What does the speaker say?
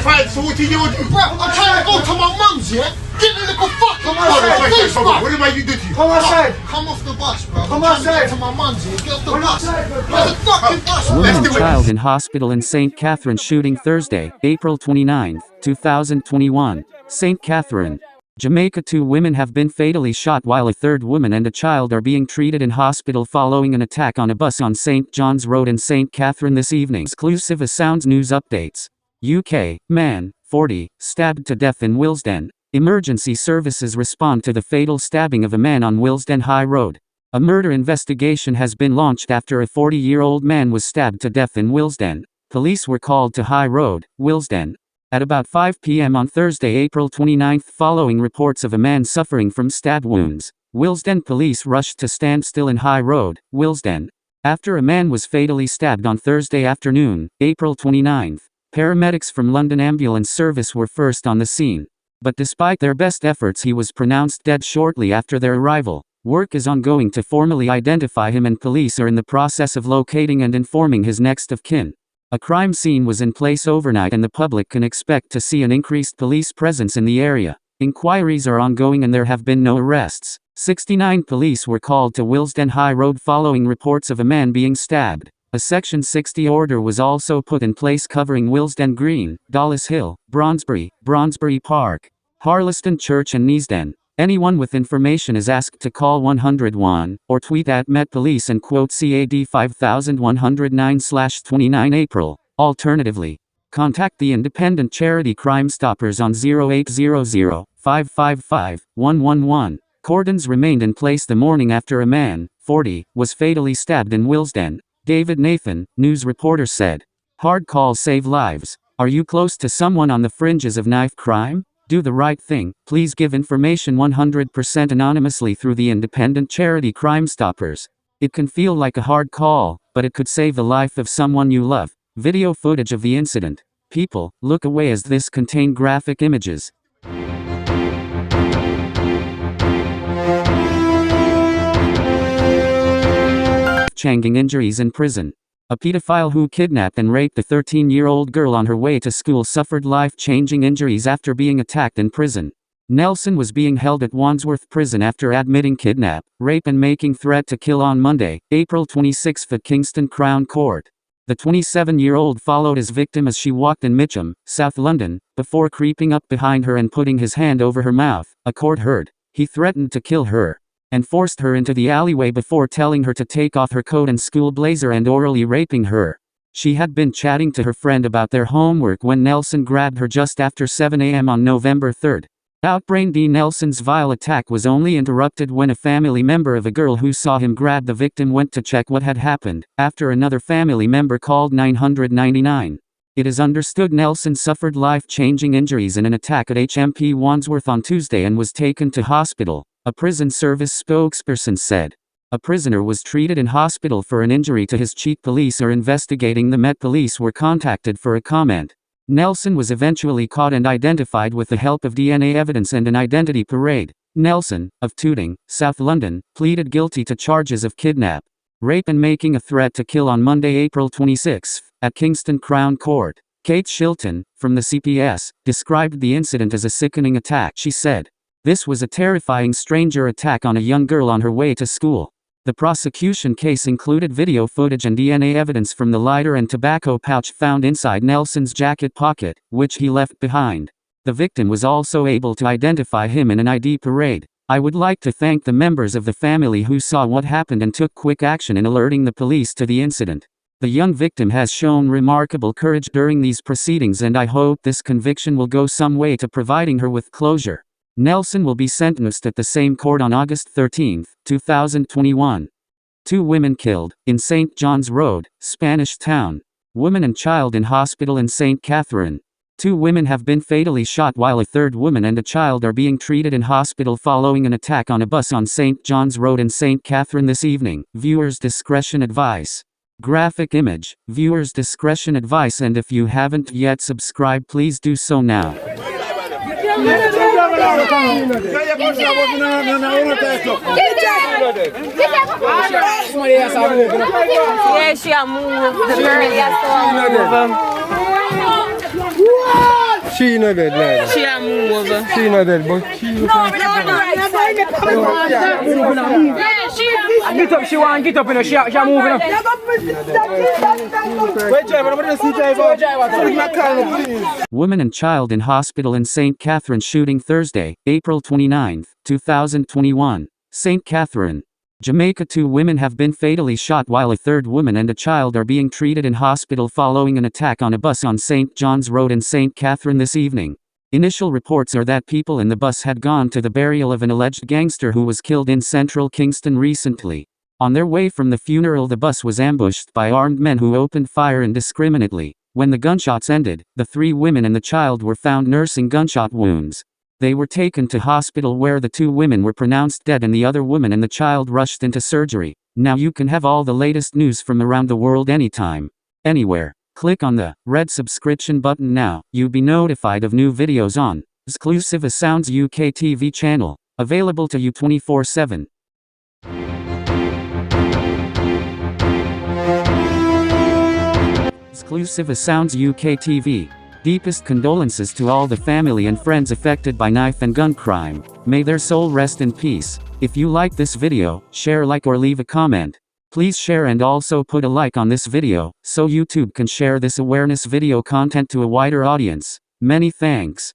try and sort it, bro, I'm trying to go to my mum's, yeah? Get the little fuck on my What did you do to you? Come outside. Come off the bus, bro. Come outside. To my mum's, yeah? Get off the bus. Get the fucking bus. Woman and child in hospital in St. Catherine shooting Thursday, April 29, 2021. St. Catherine, Jamaica. 2 women have been fatally shot while a third woman and a child are being treated in hospital following an attack on a bus on St. John's Road in St. Catherine this evening. Exclusive as Sounds News Updates. UK, man, 40, stabbed to death in Willesden. Emergency services respond to the fatal stabbing of a man on Willesden High Road. A murder investigation has been launched after a 40-year-old man was stabbed to death in Willesden. Police were called to High Road, Willesden, at about 5 p.m. on Thursday, April 29, following reports of a man suffering from stab wounds. Willesden police rushed to standstill in High Road, Willesden, after a man was fatally stabbed on Thursday afternoon, April 29. Paramedics from London Ambulance Service were first on the scene, but despite their best efforts he was pronounced dead shortly after their arrival. Work is ongoing to formally identify him and police are in the process of locating and informing his next of kin. A crime scene was in place overnight and the public can expect to see an increased police presence in the area. Inquiries are ongoing and there have been no arrests. 69 police were called to Willesden High Road following reports of a man being stabbed. A Section 60 order was also put in place covering Willesden Green, Dollis Hill, Bronsbury Park, Harleston Church and Neasden. Anyone with information is asked to call 101, or tweet at Met Police and quote CAD 5109/29 April. Alternatively, contact the independent charity Crime Stoppers on 0800 555 111. Cordons remained in place the morning after a man, 40, was fatally stabbed in Willesden. David Nathan, news reporter said. Hard calls save lives. Are you close to someone on the fringes of knife crime? Do the right thing. Please give information 100% anonymously through the independent charity Crime Stoppers. It can feel like a hard call, but it could save the life of someone you love. Video footage of the incident. People, look away as this contains graphic images. Changing injuries in prison. A pedophile who kidnapped and raped a 13-year-old girl on her way to school suffered life-changing injuries after being attacked in prison. Nelson was being held at Wandsworth Prison after admitting kidnap, rape and making threat to kill on Monday, April 26 at Kingston Crown Court. The 27-year-old followed his victim as she walked in Mitcham, South London, before creeping up behind her and putting his hand over her mouth, a court heard. He threatened to kill her and forced her into the alleyway before telling her to take off her coat and school blazer and orally raping her. She had been chatting to her friend about their homework when Nelson grabbed her just after 7 a.m. on November 3. Outbrain D. Nelson's vile attack was only interrupted when a family member of a girl who saw him grab the victim went to check what had happened, after another family member called 999. It is understood Nelson suffered life-changing injuries in an attack at HMP Wandsworth on Tuesday and was taken to hospital. A prison service spokesperson said. A prisoner was treated in hospital for an injury to his cheek. Police are investigating. The Met Police were contacted for a comment. Nelson was eventually caught and identified with the help of DNA evidence and an identity parade. Nelson, of Tooting, South London, pleaded guilty to charges of kidnap, rape and making a threat to kill on Monday, April 26, at Kingston Crown Court. Kate Shilton, from the CPS, described the incident as a sickening attack. She said, "This was a terrifying stranger attack on a young girl on her way to school." The prosecution case included video footage and DNA evidence from the lighter and tobacco pouch found inside Nelson's jacket pocket, which he left behind. The victim was also able to identify him in an ID parade. "I would like to thank the members of the family who saw what happened and took quick action in alerting the police to the incident. The young victim has shown remarkable courage during these proceedings and I hope this conviction will go some way to providing her with closure." Nelson will be sentenced at the same court on August 13, 2021. 2 women killed, in St. John's Road, Spanish Town. Woman and child in hospital in St. Catherine. 2 women have been fatally shot while a third woman and a child are being treated in hospital following an attack on a bus on St. John's Road in St. Catherine this evening. Viewers' discretion advice. Graphic image. Viewers' discretion advice, and if you haven't yet subscribed, please do so now. Yeah, she a move. The girl has to move. She not dead, like. She a move over. She not dead, but she. Get up, she want get up, you know, she moving up. Wait, driver, I'm gonna see driver. Woman and child in hospital in St. Catherine shooting Thursday, April 29, 2021. St. Catherine, Jamaica. 2 women have been fatally shot while a third woman and a child are being treated in hospital following an attack on a bus on St. John's Road in St. Catherine this evening. Initial reports are that people in the bus had gone to the burial of an alleged gangster who was killed in central Kingston recently. On their way from the funeral, the bus was ambushed by armed men who opened fire indiscriminately. When the gunshots ended, the 3 women and the child were found nursing gunshot wounds. They were taken to hospital where the 2 women were pronounced dead and the other woman and the child rushed into surgery. Now you can have all the latest news from around the world anytime, anywhere. Click on the red subscription button now. You'll be notified of new videos on Exclusive Sounds UK TV channel, available to you 24/7. Exclusive Sounds UK TV. Deepest condolences to all the family and friends affected by knife and gun crime. May their soul rest in peace. If you like this video, share, like, or leave a comment. Please share and also put a like on this video, so YouTube can share this awareness video content to a wider audience. Many thanks.